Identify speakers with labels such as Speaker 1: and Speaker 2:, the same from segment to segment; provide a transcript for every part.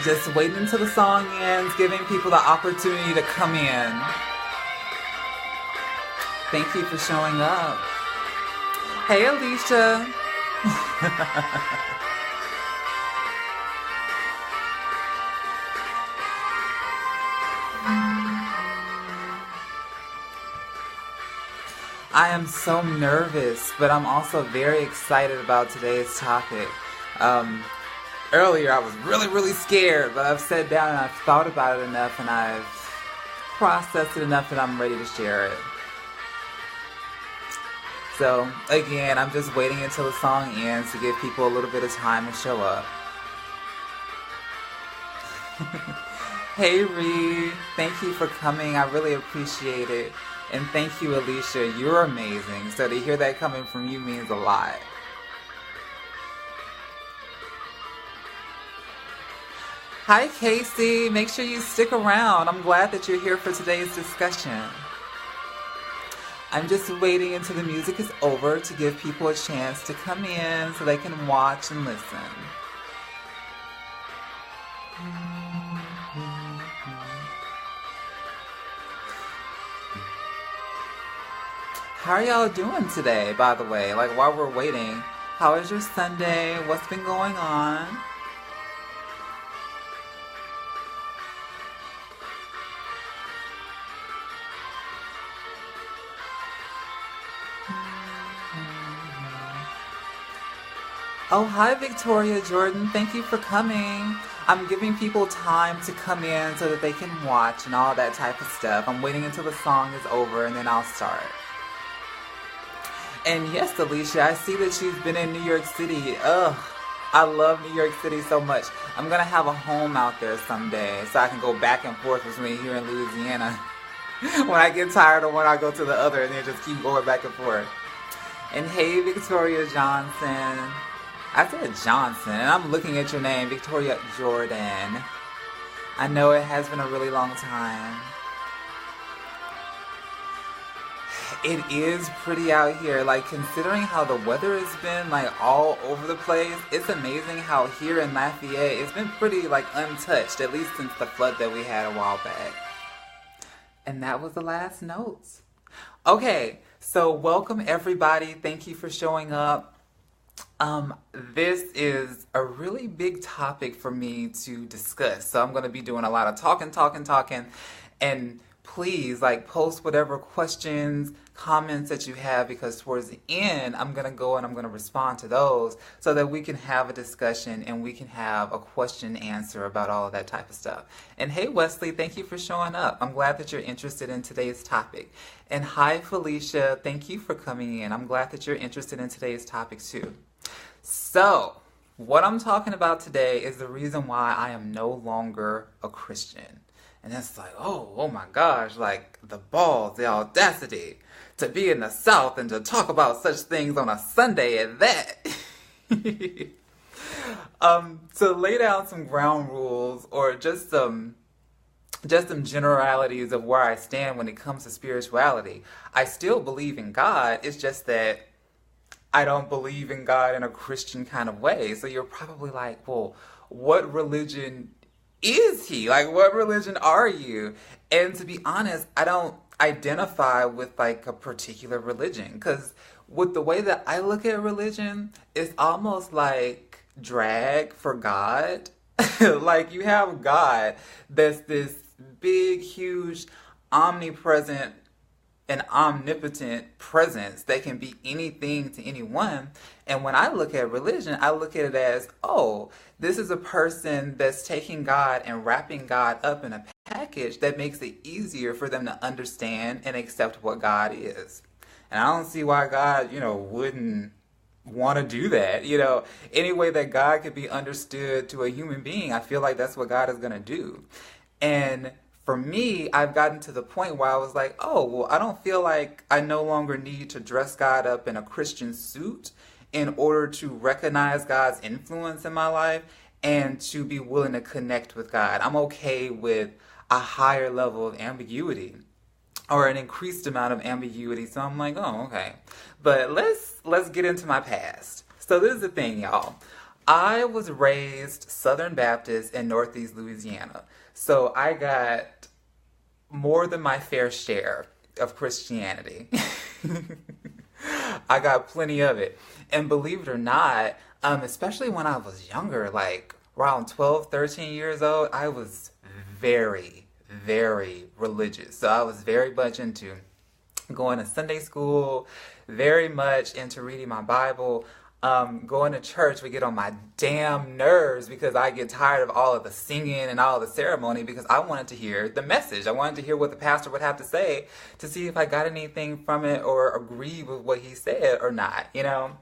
Speaker 1: Just waiting until the song ends, giving people the opportunity to come in. Thank you for showing up. Hey, Alicia. I am so nervous, but I'm also very excited about today's topic. Earlier, I was really scared, but I've sat down and I've thought about it enough and I've processed it enough that I'm ready to share it. So, again, I'm just waiting until the song ends to give people a little bit of time to show up. Hey, Reed. Thank you for coming. I really appreciate it. And thank you, Alicia. You're amazing. So to hear that coming from you means a lot. Hi, Casey. Make sure you stick around. I'm glad that you're here for today's discussion. I'm just waiting until the music is over to give people a chance to come in so they can watch and listen. How are y'all doing today, by the way? Like, while we're waiting, how is your Sunday? What's been going on? Oh, hi, Victoria Jordan. Thank you for coming. I'm giving people time to come in so that they can watch and all that type of stuff. I'm waiting until the song is over and then I'll start. And yes, Alicia, I see that you've been in New York City. Ugh, I love New York City so much. I'm going to have a home out there someday so I can go back and forth between here and Louisiana. When I get tired of one, I go to the other and then just keep going back and forth. And hey, Victoria Johnson. I said Johnson, and I'm looking at your name, Victoria Jordan. I know it has been a really long time. It is pretty out here, like considering how the weather has been like all over the place. It's amazing how here in Lafayette, it's been pretty like untouched, at least since the flood that we had a while back. And that was the last notes. Okay, so welcome everybody. Thank you for showing up. This is a really big topic for me to discuss. So I'm going to be doing a lot of talking. And please, like, post whatever questions, comments that you have, because towards the end, I'm going to go and I'm going to respond to those so that we can have a discussion and we can have a question and answer about all of that type of stuff. And hey, Wesley, thank you for showing up. I'm glad that you're interested in today's topic. And hi, Felicia, thank you for coming in. I'm glad that you're interested in today's topic too. So, what I'm talking about today is the reason why I am no longer a Christian. And it's like, oh my gosh, like the balls, the audacity to be in the South and to talk about such things on a Sunday at that. To lay down some ground rules or just some generalities of where I stand when it comes to spirituality. I still believe in God. It's just that I don't believe in God in a Christian kind of way. So you're probably like, well, what religion is he? Like, what religion are you? And to be honest, I don't identify with like a particular religion, because with the way that I look at religion, it's almost like drag for God. Like, you have God that's this big, huge, omnipresent an omnipotent presence that can be anything to anyone. And when I look at religion, I look at it as, oh, this is a person that's taking God and wrapping God up in a package that makes it easier for them to understand and accept what God is. And I don't see why God, wouldn't want to do that. Any way that God could be understood to a human being, I feel like that's what God is going to do. And for me, I've gotten to the point where I was like, oh, well, I don't feel like I no longer need to dress God up in a Christian suit in order to recognize God's influence in my life and to be willing to connect with God. I'm okay with a higher level of ambiguity or an increased amount of ambiguity. So I'm like, oh, okay. But let's get into my past. So this is the thing, y'all. I was raised Southern Baptist in Northeast Louisiana. So I got more than my fair share of Christianity. I got plenty of it. And believe it or not, especially when I was younger, like around 12, 13 years old, I was very, very religious. So I was very much into going to Sunday school, very much into reading my Bible. Going to church would get on my damn nerves because I get tired of all of the singing and all of the ceremony because I wanted to hear the message. I wanted to hear what the pastor would have to say to see if I got anything from it or agree with what he said or not, you know?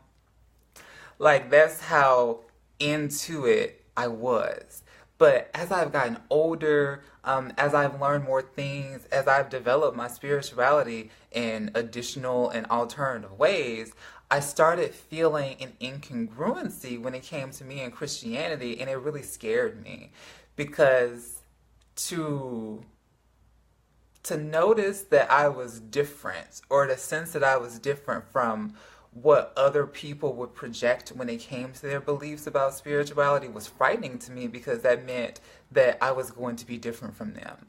Speaker 1: Like, that's how into it I was. But as I've gotten older, as I've learned more things, as I've developed my spirituality in additional and alternative ways, I started feeling an incongruency when it came to me and Christianity, and it really scared me because to notice that I was different, or to sense that I was different from what other people would project when it came to their beliefs about spirituality, was frightening to me because that meant that I was going to be different from them.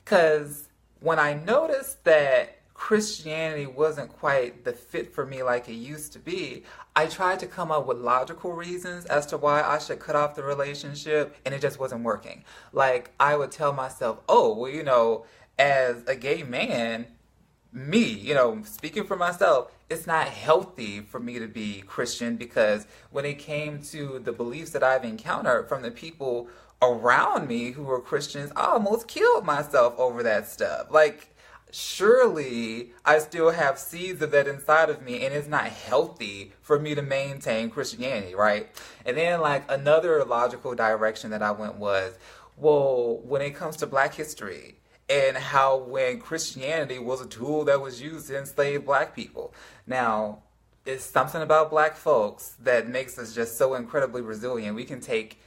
Speaker 1: Because when I noticed that Christianity wasn't quite the fit for me like it used to be, I tried to come up with logical reasons as to why I should cut off the relationship, and it just wasn't working. Like, I would tell myself, oh, well, you know, as a gay man, me, you know, speaking for myself, it's not healthy for me to be Christian because when it came to the beliefs that I've encountered from the people around me who were Christians, I almost killed myself over that stuff. Like, surely I still have seeds of that inside of me, and it's not healthy for me to maintain Christianity, right? And then, like, another logical direction that I went was, well, when it comes to Black history, and how when Christianity was a tool that was used to enslave Black people. Now, it's something about Black folks that makes us just so incredibly resilient. We can take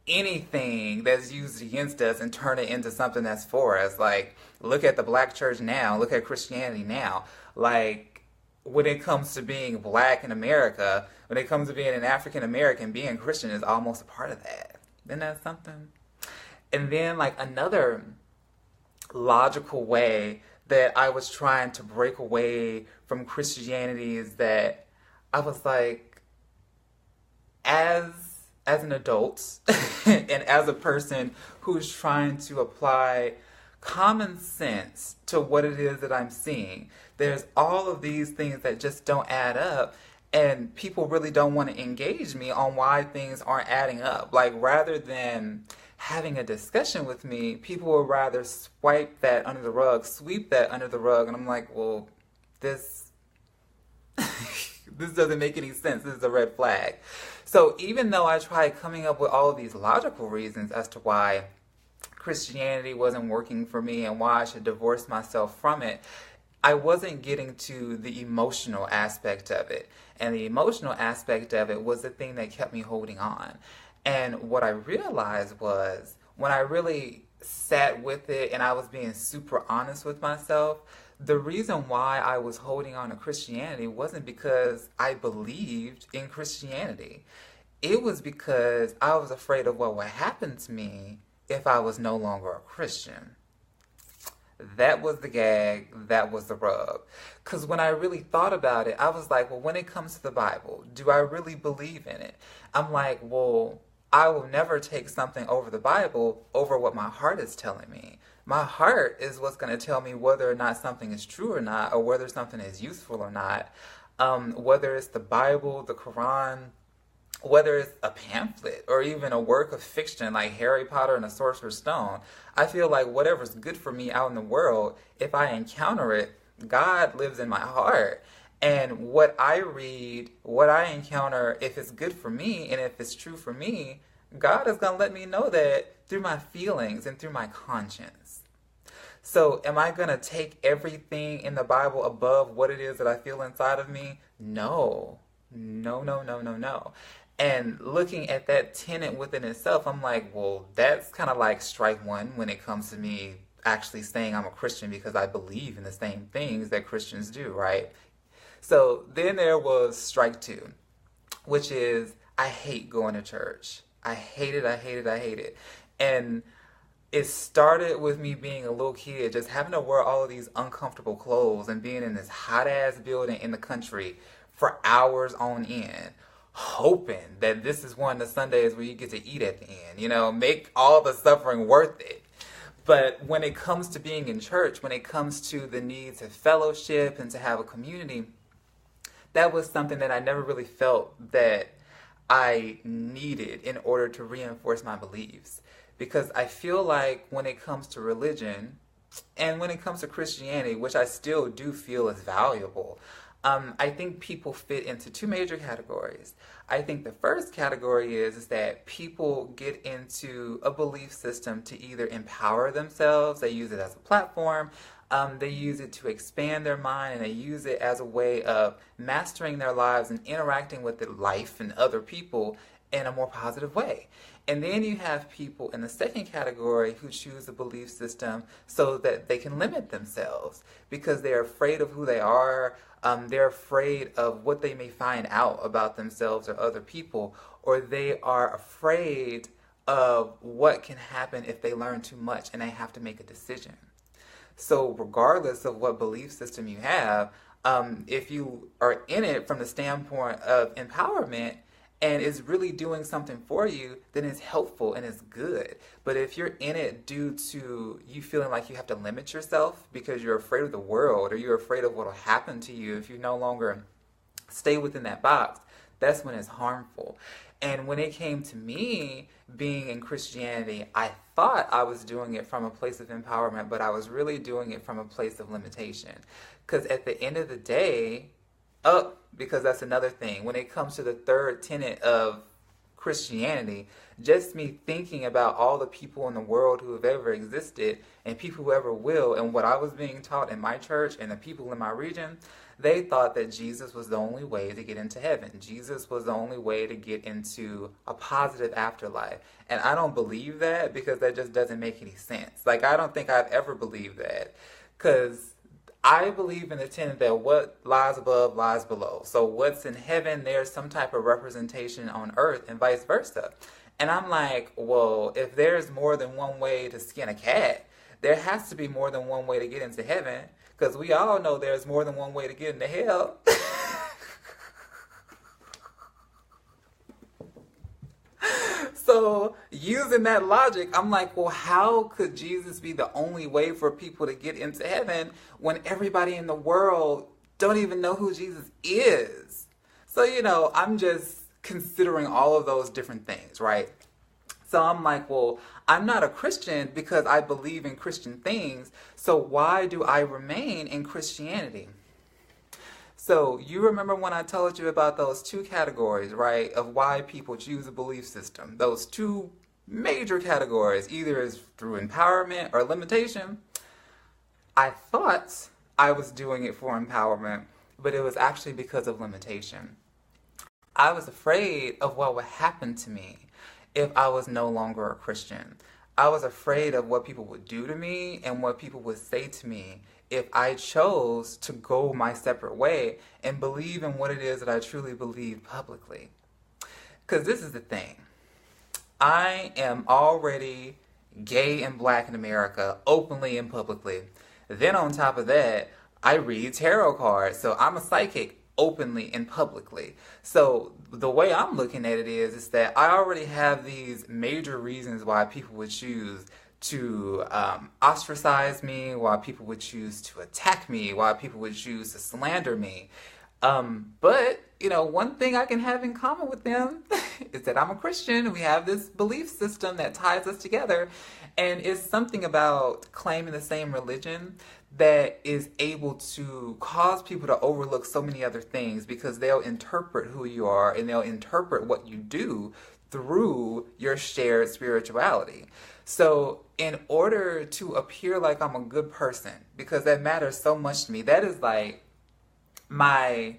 Speaker 1: anything that's used against us and turn it into something that's for us. Like, look at the Black church now. Look at Christianity now. Like, when it comes to being Black in America, when it comes to being an African American, being Christian is almost a part of that. Isn't that something? And then, like, another logical way that I was trying to break away from Christianity is that I was like, as an adult and as a person who's trying to apply common sense to what it is that I'm seeing, there's all of these things that just don't add up, and people really don't want to engage me on why things aren't adding up. Like, rather than having a discussion with me, people would rather sweep that under the rug, and I'm like, well, this this doesn't make any sense. This is a red flag. So even though I tried coming up with all of these logical reasons as to why Christianity wasn't working for me and why I should divorce myself from it, I wasn't getting to the emotional aspect of it. And the emotional aspect of it was the thing that kept me holding on. And what I realized was, when I really sat with it and I was being super honest with myself, the reason why I was holding on to Christianity wasn't because I believed in Christianity. It was because I was afraid of what would happen to me if I was no longer a Christian. That was the gag, that was the rub. Because when I really thought about it, I was like, well, when it comes to the Bible, do I really believe in it? I'm like, well, I will never take something over the Bible over what my heart is telling me. My heart is what's going to tell me whether or not something is true or not, or whether something is useful or not. Whether it's the Bible, the Quran, whether it's a pamphlet, or even a work of fiction like Harry Potter and the Sorcerer's Stone. I feel like whatever's good for me out in the world, if I encounter it, God lives in my heart. And what I read, what I encounter, if it's good for me and if it's true for me, God is going to let me know that through my feelings and through my conscience. So am I going to take everything in the Bible above what it is that I feel inside of me? No. No, no, no, no, no. And looking at that tenet within itself, I'm like, well, that's kind of like strike one when it comes to me actually saying I'm a Christian because I believe in the same things that Christians do, right? So then there was strike two, which is I hate going to church. I hate it, I hate it, I hate it. And it started with me being a little kid, just having to wear all of these uncomfortable clothes and being in this hot ass building in the country for hours on end, hoping that this is one of the Sundays where you get to eat at the end, make all the suffering worth it. But when it comes to being in church, when it comes to the need to fellowship and to have a community, that was something that I never really felt that I needed in order to reinforce my beliefs. Because I feel like when it comes to religion and when it comes to Christianity, which I still do feel is valuable, I think people fit into two major categories. I think the first category is that people get into a belief system to either empower themselves, they use it as a platform, they use it to expand their mind, and they use it as a way of mastering their lives and interacting with life and other people in a more positive way. And then you have people in the second category who choose a belief system so that they can limit themselves because they're afraid of who they are. They're afraid of what they may find out about themselves or other people, or they are afraid of what can happen if they learn too much and they have to make a decision. So regardless of what belief system you have, if you are in it from the standpoint of empowerment, and is really doing something for you, then it's helpful and it's good. But if you're in it due to you feeling like you have to limit yourself because you're afraid of the world or you're afraid of what will happen to you if you no longer stay within that box, that's when it's harmful. And when it came to me being in Christianity, I thought I was doing it from a place of empowerment, but I was really doing it from a place of limitation. Because at the end of the day, because that's another thing. When it comes to the third tenet of Christianity, just me thinking about all the people in the world who have ever existed and people who ever will, and what I was being taught in my church and the people in my region, they thought that Jesus was the only way to get into heaven. Jesus was the only way to get into a positive afterlife. And I don't believe that because that just doesn't make any sense. Like, I don't think I've ever believed that because I believe in the tenet that what lies above lies below. So what's in heaven, there's some type of representation on earth and vice versa. And I'm like, well, if there's more than one way to skin a cat, there has to be more than one way to get into heaven. Because we all know there's more than one way to get into hell. So using that logic, I'm like, well, how could Jesus be the only way for people to get into heaven when everybody in the world don't even know who Jesus is? So, I'm just considering all of those different things, right? So I'm like, well, I'm not a Christian because I believe in Christian things. So why do I remain in Christianity? So you remember when I told you about those two categories, right, of why people choose a belief system? Those two major categories, either is through empowerment or limitation. I thought I was doing it for empowerment, but it was actually because of limitation. I was afraid of what would happen to me if I was no longer a Christian. I was afraid of what people would do to me and what people would say to me if I chose to go my separate way and believe in what it is that I truly believe publicly. Because this is the thing. I am already gay and black in America, openly and publicly. Then on top of that, I read tarot cards. So I'm a psychic openly and publicly. So the way I'm looking at it is that I already have these major reasons why people would choose to ostracize me, why people would choose to attack me, why people would choose to slander me. But, one thing I can have in common with them is that I'm a Christian. We have this belief system that ties us together. And it's something about claiming the same religion that is able to cause people to overlook so many other things because they'll interpret who you are and they'll interpret what you do through your shared spirituality. So in order to appear like I'm a good person, because that matters so much to me, that is like my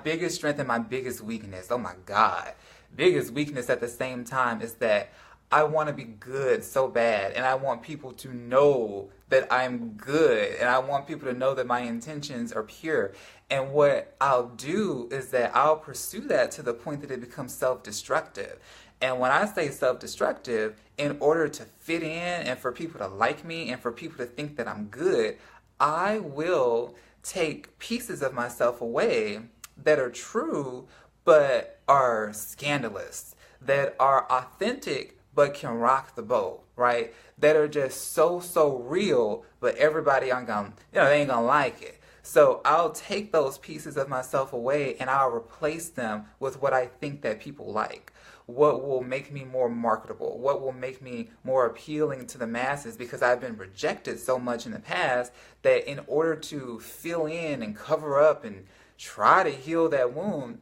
Speaker 1: biggest strength and my biggest weakness. Oh my God. Biggest weakness at the same time is that I want to be good so bad, and I want people to know that I'm good, and I want people to know that my intentions are pure. And what I'll do is that I'll pursue that to the point that it becomes self-destructive. And when I say self-destructive, in order to fit in and for people to like me and for people to think that I'm good, I will take pieces of myself away that are true but are scandalous, that are authentic but can rock the boat, right? That are just so real, but everybody ain't gonna, they ain't gonna like it. So I'll take those pieces of myself away and I'll replace them with what I think that people like. What will make me more marketable? What will make me more appealing to the masses? Because I've been rejected so much in the past that in order to fill in and cover up and try to heal that wound,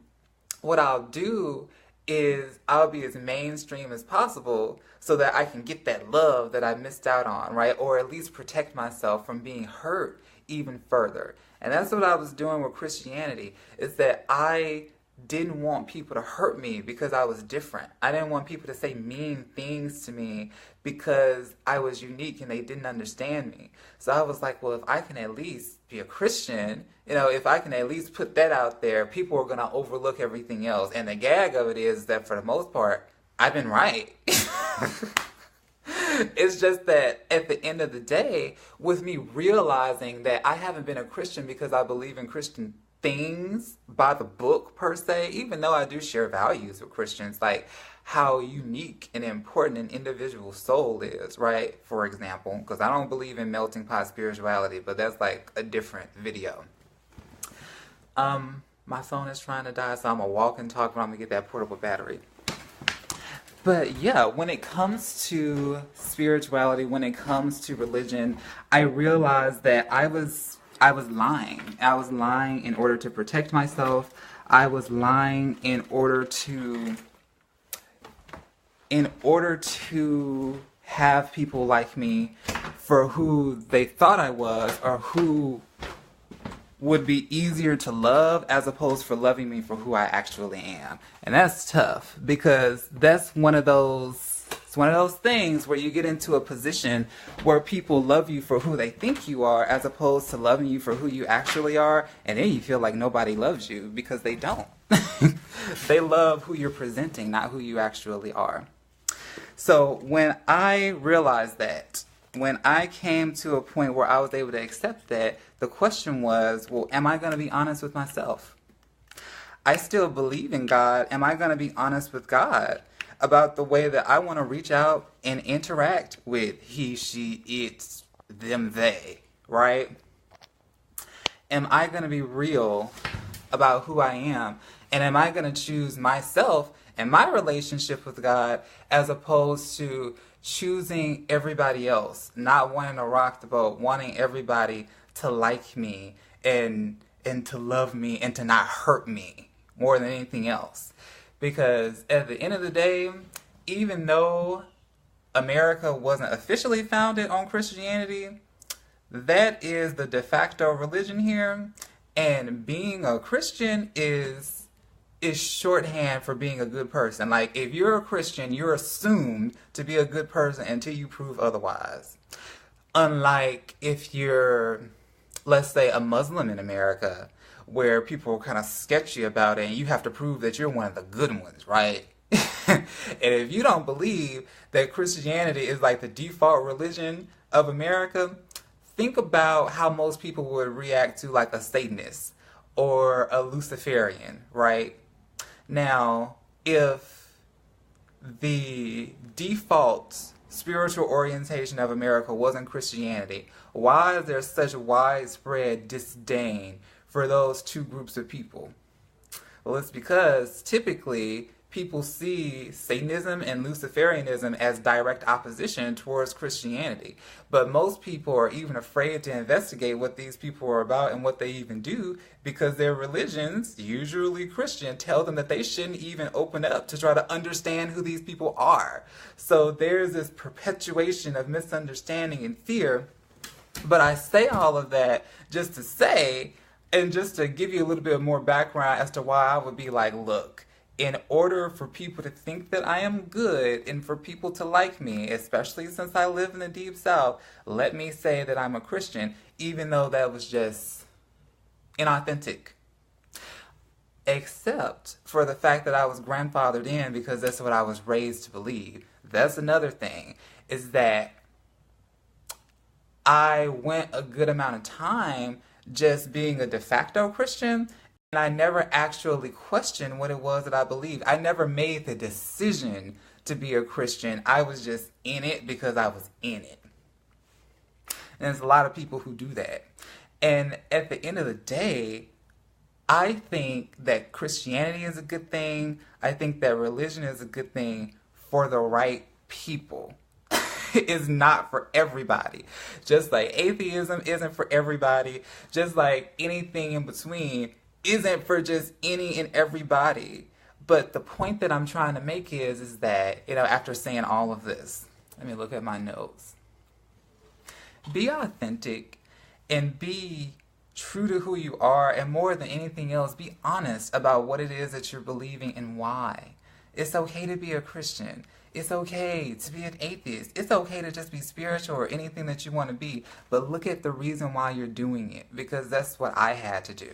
Speaker 1: what I'll do is I'll be as mainstream as possible so that I can get that love that I missed out on, right? Or at least protect myself from being hurt even further. And that's what I was doing with Christianity, is that I didn't want people to hurt me because I was different. I didn't want people to say mean things to me because I was unique and they didn't understand me. So I was like, well, if I can at least be a Christian, if I can at least put that out there, people are going to overlook everything else. And the gag of it is that for the most part, I've been right. It's just that at the end of the day, with me realizing that I haven't been a Christian because I believe in Christian things by the book per se, even though I do share values with Christians, like how unique and important an individual soul is, right? For example, because I don't believe in melting pot spirituality, but that's like a different video. My phone is trying to die, so I'm gonna walk and talk, but I'm gonna get that portable battery. But yeah, when it comes to spirituality, when it comes to religion, I realized that I was lying. I was lying in order to protect myself. I was lying in order to have people like me for who they thought I was, or who would be easier to love, as opposed for loving me for who I actually am. And that's tough, because that's one of those things where you get into a position where people love you for who they think you are, as opposed to loving you for who you actually are, and then you feel like nobody loves you because they don't. They love who you're presenting, not who you actually are. So when I realized that, when I came to a point where I was able to accept that, the question was, well, am I going to be honest with myself? I still believe in God. Am I going to be honest with God about the way that I want to reach out and interact with he, she, it, them, they, right? Am I going to be real about who I am? And am I going to choose myself and my relationship with God as opposed to choosing everybody else, not wanting to rock the boat, wanting everybody to like me and to love me and to not hurt me more than anything else? Because at the end of the day, even though America wasn't officially founded on Christianity, that is the de facto religion here, and being a Christian is shorthand for being a good person. Like, if you're a Christian, you're assumed to be a good person until you prove otherwise. Unlike if you're, let's say, a Muslim in America, where people are kind of sketchy about it and you have to prove that you're one of the good ones, right? And if you don't believe that Christianity is like the default religion of America, think about how most people would react to like a Satanist or a Luciferian, right? Now, if the default spiritual orientation of America wasn't Christianity, why is there such widespread disdain for those two groups of people? Well, it's because typically people see Satanism and Luciferianism as direct opposition towards Christianity. But most people are even afraid to investigate what these people are about and what they even do, because their religions, usually Christian, tell them that they shouldn't even open up to try to understand who these people are. So there's this perpetuation of misunderstanding and fear. But I say all of that just to say, and just to give you a little bit more background as to why I would be like, look, in order for people to think that I am good and for people to like me, especially since I live in the Deep South, let me say that I'm a Christian, even though that was just inauthentic. Except for the fact that I was grandfathered in because that's what I was raised to believe. That's another thing, is that I went a good amount of time just being a de facto Christian, and I never actually questioned what it was that I believed. I never made the decision to be a Christian. I was just in it because I was in it. And there's a lot of people who do that. And at the end of the day, I think that Christianity is a good thing. I think that religion is a good thing for the right people. It's not for everybody. Just like atheism isn't for everybody. Just like anything in between isn't for just any and everybody. But the point that I'm trying to make is that, after saying all of this, let me look at my notes. Be authentic and be true to who you are, and more than anything else, be honest about what it is that you're believing and why. It's okay to be a Christian. It's okay to be an atheist. It's okay to just be spiritual or anything that you want to be, but look at the reason why you're doing it, because that's what I had to do.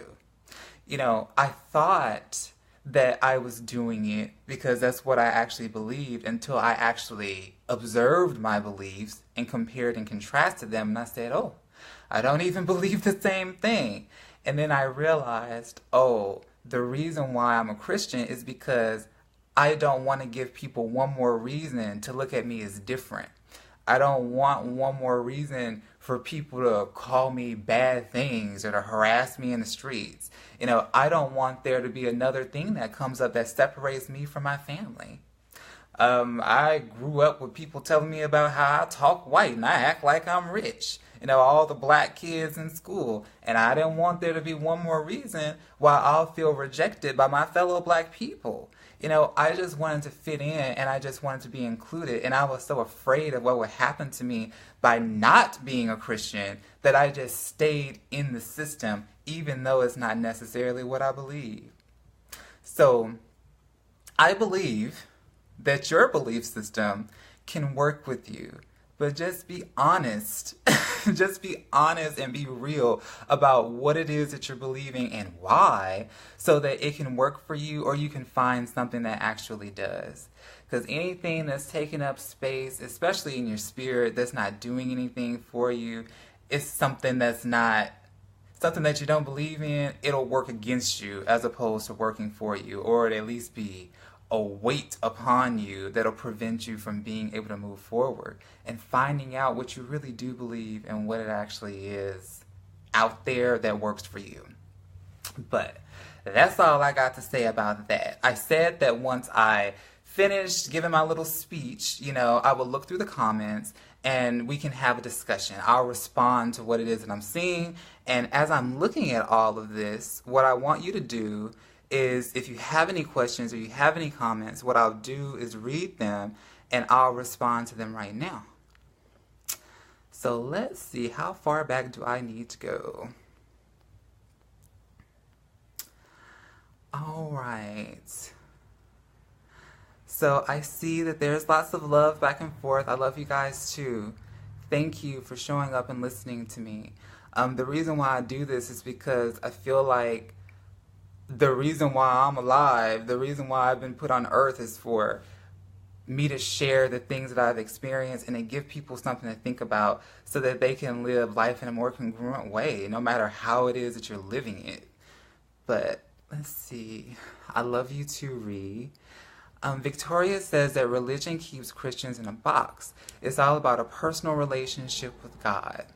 Speaker 1: I thought that I was doing it because that's what I actually believed until I actually observed my beliefs and compared and contrasted them, and I said, oh, I don't even believe the same thing. And then I realized, the reason why I'm a Christian is because I don't want to give people one more reason to look at me as different. I don't want one more reason for people to call me bad things or to harass me in the streets. I don't want there to be another thing that comes up that separates me from my family. I grew up with people telling me about how I talk white and I act like I'm rich. All the black kids in school. And I didn't want there to be one more reason why I'll feel rejected by my fellow black people. I just wanted to fit in and I just wanted to be included. And I was so afraid of what would happen to me by not being a Christian that I just stayed in the system, even though it's not necessarily what I believe. So I believe that your belief system can work with you. But just be honest. Just be honest and be real about what it is that you're believing and why, so that it can work for you or you can find something that actually does. Because anything that's taking up space, especially in your spirit, that's not doing anything for you, is something that's not something that you don't believe in. It'll work against you as opposed to working for you, or it'll at least be a weight upon you that'll prevent you from being able to move forward and finding out what you really do believe and what it actually is out there that works for you. But that's all I got to say about that. I said that once I finished giving my little speech, I will look through the comments and we can have a discussion. I'll respond to what it is that I'm seeing. And as I'm looking at all of this, what I want you to do is, if you have any questions or you have any comments, what I'll do is read them and I'll respond to them right now. So let's see, how far back do I need to go? All right. So I see that there's lots of love back and forth. I love you guys too. Thank you for showing up and listening to me. The reason why I do this is because I feel like the reason why I'm alive, the reason why I've been put on earth is for me to share the things that I've experienced and to give people something to think about so that they can live life in a more congruent way, no matter how it is that you're living it. But let's see. I love you too, Ree. Victoria says that religion keeps Christians in a box. It's all about a personal relationship with God.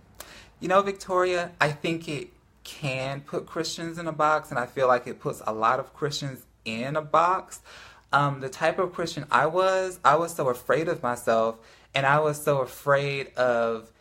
Speaker 1: Victoria, I think it can put Christians in a box, and I feel like it puts a lot of Christians in a box. The type of Christian I was so afraid of myself, and I was so afraid of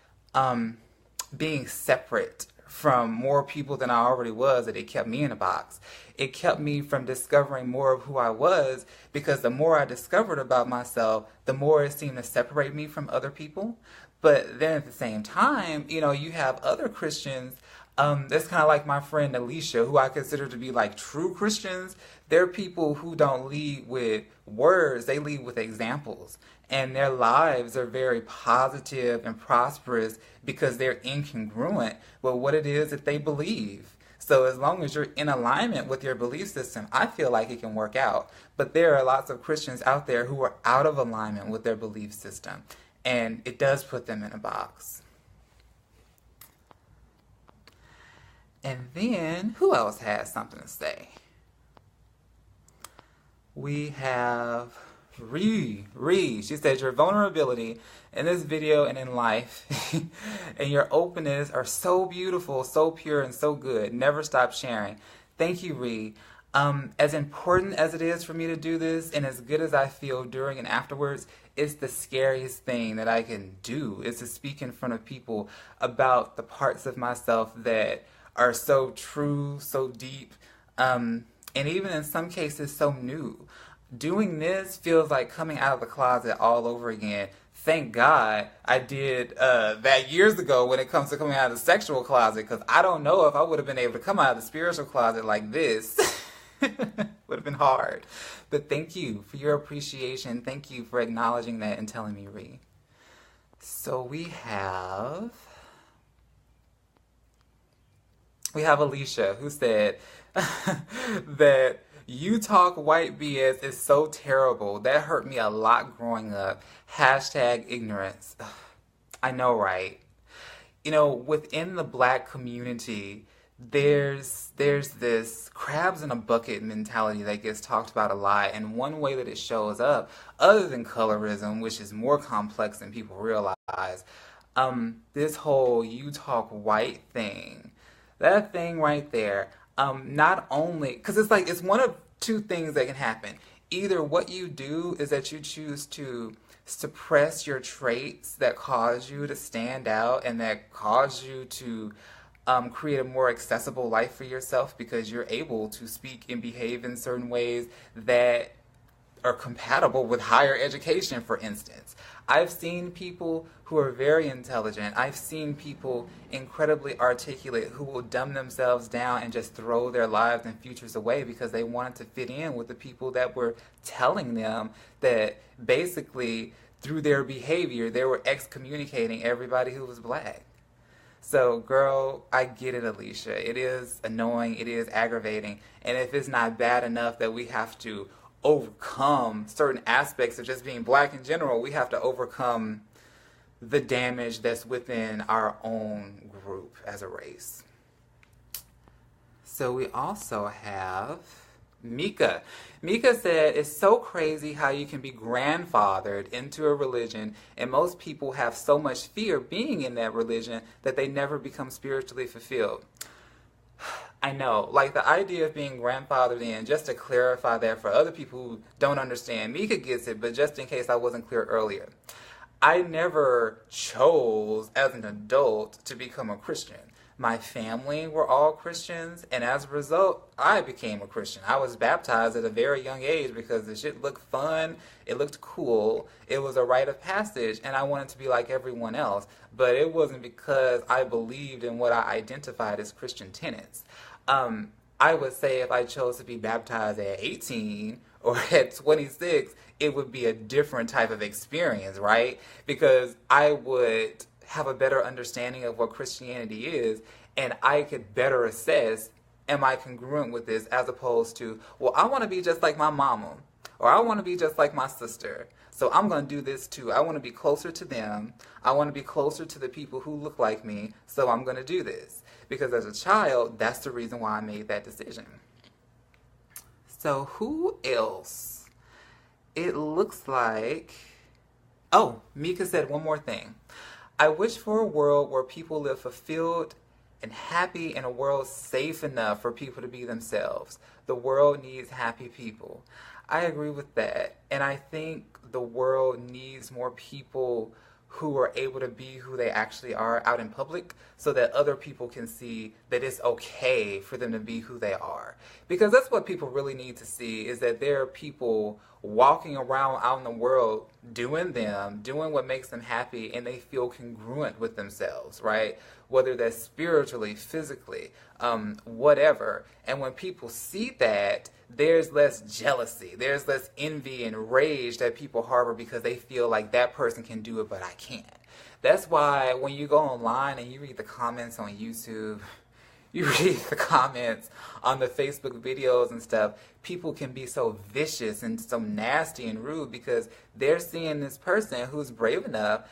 Speaker 1: being separate from more people than I already was that it kept me in a box. It kept me from discovering more of who I was, because the more I discovered about myself, the more it seemed to separate me from other people. But then at the same time, you have other Christians. That's kind of like my friend Alicia, who I consider to be like true Christians. They're people who don't lead with words, they lead with examples. And their lives are very positive and prosperous because they're incongruent with what it is that they believe. So as long as you're in alignment with your belief system, I feel like it can work out. But there are lots of Christians out there who are out of alignment with their belief system. And it does put them in a box. And then, who else has something to say? We have Ree. She says, your vulnerability in this video and in life and your openness are so beautiful, so pure, and so good. Never stop sharing. Thank you, Ree. As important as it is for me to do this, and as good as I feel during and afterwards, it's the scariest thing that I can do, is to speak in front of people about the parts of myself that are so true, so deep, and even in some cases so new. Doing this feels like coming out of the closet all over again. Thank God I did that years ago when it comes to coming out of the sexual closet, because I don't know if I would have been able to come out of the spiritual closet like this. Would have been hard. But thank you for your appreciation. Thank you for acknowledging that and telling me, Ree. So we have Alicia, who said that you talk white BS is so terrible. That hurt me a lot growing up. #ignorance. I know, right? Within the Black community, there's this crabs in a bucket mentality that gets talked about a lot. And one way that it shows up, other than colorism, which is more complex than people realize, this whole you talk white thing. That thing right there, not only, because it's one of two things that can happen. Either what you do is that you choose to suppress your traits that cause you to stand out and that cause you to create a more accessible life for yourself because you're able to speak and behave in certain ways that are compatible with higher education, for instance. I've seen people who are very intelligent. I've seen people incredibly articulate who will dumb themselves down and just throw their lives and futures away because they wanted to fit in with the people that were telling them that basically through their behavior they were excommunicating everybody who was Black. So, girl, I get it, Alicia. It is annoying. It is aggravating. And if it's not bad enough that we have to overcome certain aspects of just being Black in general, we have to overcome the damage that's within our own group as a race. So we also have Mika. Mika said, it's so crazy how you can be grandfathered into a religion and most people have so much fear being in that religion that they never become spiritually fulfilled. I know, like the idea of being grandfathered in, just to clarify that for other people who don't understand, Mika gets it, but just in case I wasn't clear earlier. I never chose as an adult to become a Christian. My family were all Christians, and as a result, I became a Christian. I was baptized at a very young age because the shit looked fun, it looked cool, it was a rite of passage, and I wanted to be like everyone else. But it wasn't because I believed in what I identified as Christian tenets. I would say if I chose to be baptized at 18 or at 26, it would be a different type of experience, right? Because I would have a better understanding of what Christianity is, and I could better assess, am I congruent with this, as opposed to, well, I want to be just like my mama, or I want to be just like my sister, so I'm going to do this too. I want to be closer to them. I want to be closer to the people who look like me, so I'm going to do this. Because as a child, that's the reason why I made that decision. So who else? It looks like, oh, Mika said one more thing. I wish for a world where people live fulfilled and happy, and a world safe enough for people to be themselves. The world needs happy people. I agree with that. And I think the world needs more people who are able to be who they actually are out in public so that other people can see that it's okay for them to be who they are. Because that's what people really need to see, is that there are people walking around out in the world doing what makes them happy, and they feel congruent with themselves, right? Whether that's spiritually, physically, whatever. And when people see that, there's less jealousy, there's less envy and rage that people harbor because they feel like that person can do it but I can't. That's why when you go online and you read the comments on YouTube, you read the comments on the Facebook videos and stuff, people can be so vicious and so nasty and rude because they're seeing this person who's brave enough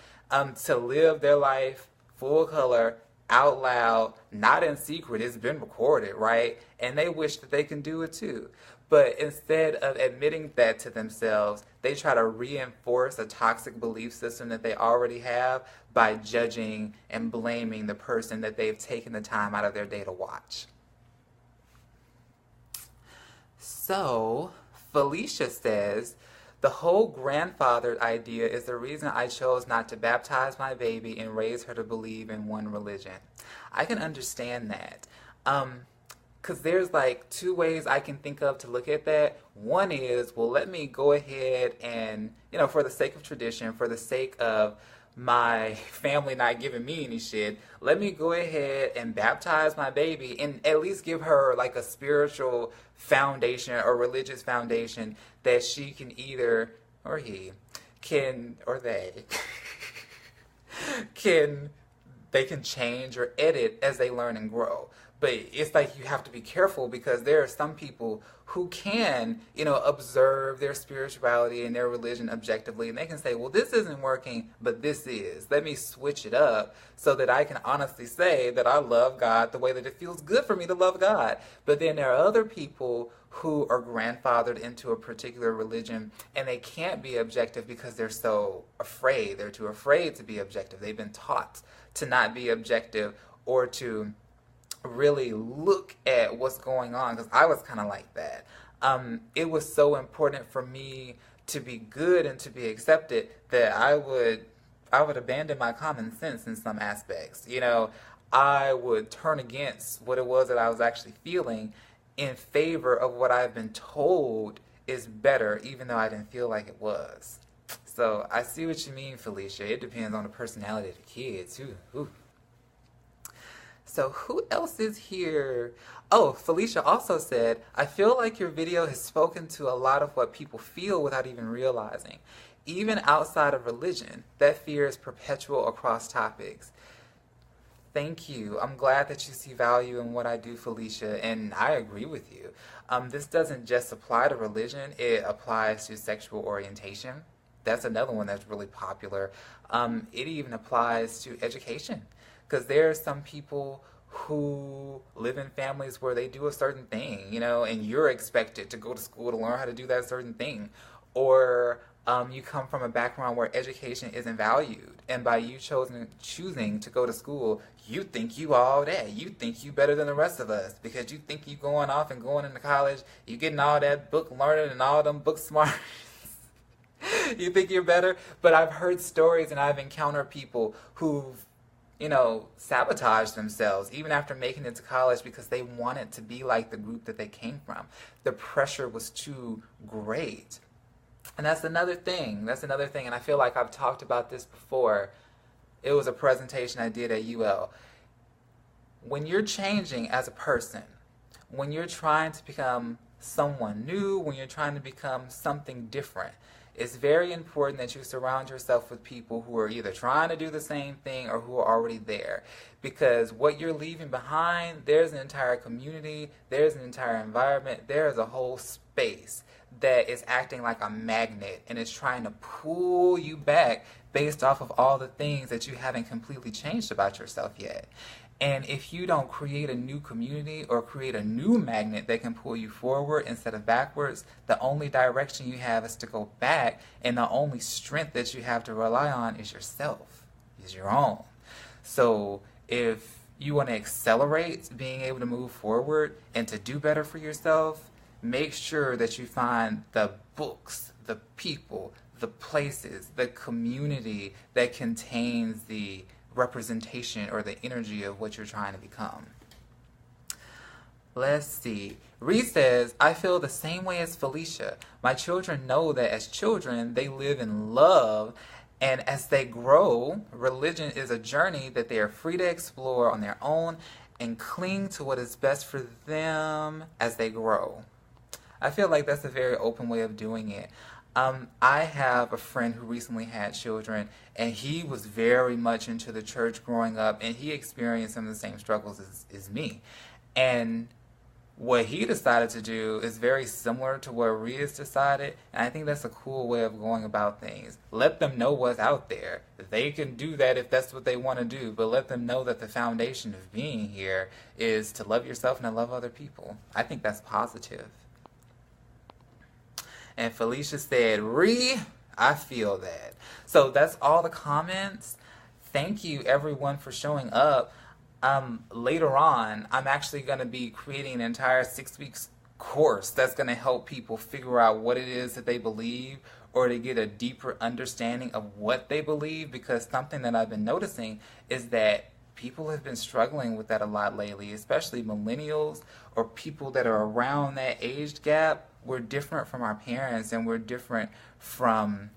Speaker 1: to live their life full color, out loud, not in secret. It's been recorded, right? And they wish that they can do it too. But instead of admitting that to themselves, they try to reinforce a toxic belief system that they already have by judging and blaming the person that they've taken the time out of their day to watch. So, Felicia says, the whole grandfather idea is the reason I chose not to baptize my baby and raise her to believe in one religion. I can understand that. Because there's like two ways I can think of to look at that. One is, well, let me go ahead and, for the sake of tradition, for the sake of my family not giving me any shit, let me go ahead and baptize my baby and at least give her like a spiritual foundation or religious foundation that she can either, or he, can, or they, they can change or edit as they learn and grow. But it's like you have to be careful because there are some people who can, observe their spirituality and their religion objectively, and they can say, well, this isn't working, but this is. Let me switch it up so that I can honestly say that I love God the way that it feels good for me to love God. But then there are other people who are grandfathered into a particular religion, and they can't be objective because they're so afraid. They're too afraid to be objective. They've been taught to not be objective or to really look at what's going on, because I was kind of like that. It was so important for me to be good and to be accepted that I would abandon my common sense in some aspects. I would turn against what it was that I was actually feeling in favor of what I've been told is better, even though I didn't feel like it was. So I see what you mean, Felicia. It depends on the personality of the kids. Ooh. So who else is here? Oh, Felicia also said, I feel like your video has spoken to a lot of what people feel without even realizing. Even outside of religion, that fear is perpetual across topics. Thank you. I'm glad that you see value in what I do, Felicia, and I agree with you. This doesn't just apply to religion, it applies to sexual orientation. That's another one that's really popular. It even applies to education. Because there are some people who live in families where they do a certain thing, and you're expected to go to school to learn how to do that certain thing. Or you come from a background where education isn't valued. And by you choosing to go to school, you think you all that. You think you better than the rest of us because you think you going off and going into college, you getting all that book learning and all them book smarts. You think you're better? But I've heard stories and I've encountered people who've sabotage themselves even after making it to college because they wanted to be like the group that they came from. The pressure was too great. And that's another thing. And I feel like I've talked about this before. It was a presentation I did at UL. When you're changing as a person, when you're trying to become someone new, when you're trying to become something different, it's very important that you surround yourself with people who are either trying to do the same thing or who are already there. Because what you're leaving behind, there's an entire community, there's an entire environment, there's a whole space that is acting like a magnet and is trying to pull you back based off of all the things that you haven't completely changed about yourself yet. And if you don't create a new community or create a new magnet that can pull you forward instead of backwards, the only direction you have is to go back, and the only strength that you have to rely on is yourself, is your own. So if you want to accelerate being able to move forward and to do better for yourself, make sure that you find the books, the people, the places, the community that contains the representation or the energy of what you're trying to become. Let's see. Reed says, I feel the same way as Felicia. My children know that as children, they live in love, and as they grow, religion is a journey that they are free to explore on their own and cling to what is best for them as they grow. I feel like that's a very open way of doing it. I have a friend who recently had children, and he was very much into the church growing up, and he experienced some of the same struggles as me. And what he decided to do is very similar to what Ria's decided, and I think that's a cool way of going about things. Let them know what's out there. They can do that if that's what they want to do, but let them know that the foundation of being here is to love yourself and to love other people. I think that's positive. And Felicia said, I feel that. So that's all the comments. Thank you everyone for showing up. Later on, I'm actually going to be creating an entire 6 weeks course that's going to help people figure out what it is that they believe, or to get a deeper understanding of what they believe, because something that I've been noticing is that people have been struggling with that a lot lately, especially millennials or people that are around that age gap. We're different from our parents, and we're different from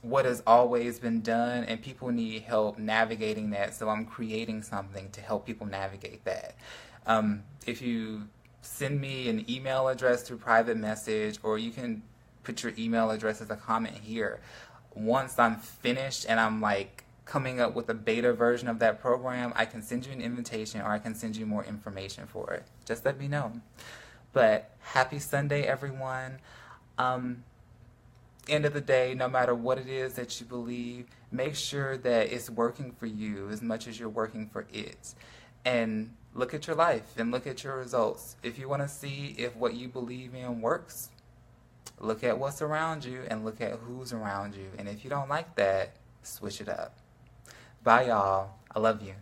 Speaker 1: what has always been done, and people need help navigating that. So I'm creating something to help people navigate that. If you send me an email address through private message, or you can put your email address as a comment here. Once I'm finished and I'm like coming up with a beta version of that program, I can send you an invitation, or I can send you more information for it. Just let me know. But happy Sunday, everyone. End of the day, no matter what it is that you believe, make sure that it's working for you as much as you're working for it. And look at your life and look at your results. If you want to see if what you believe in works, look at what's around you and look at who's around you. And if you don't like that, switch it up. Bye, y'all. I love you.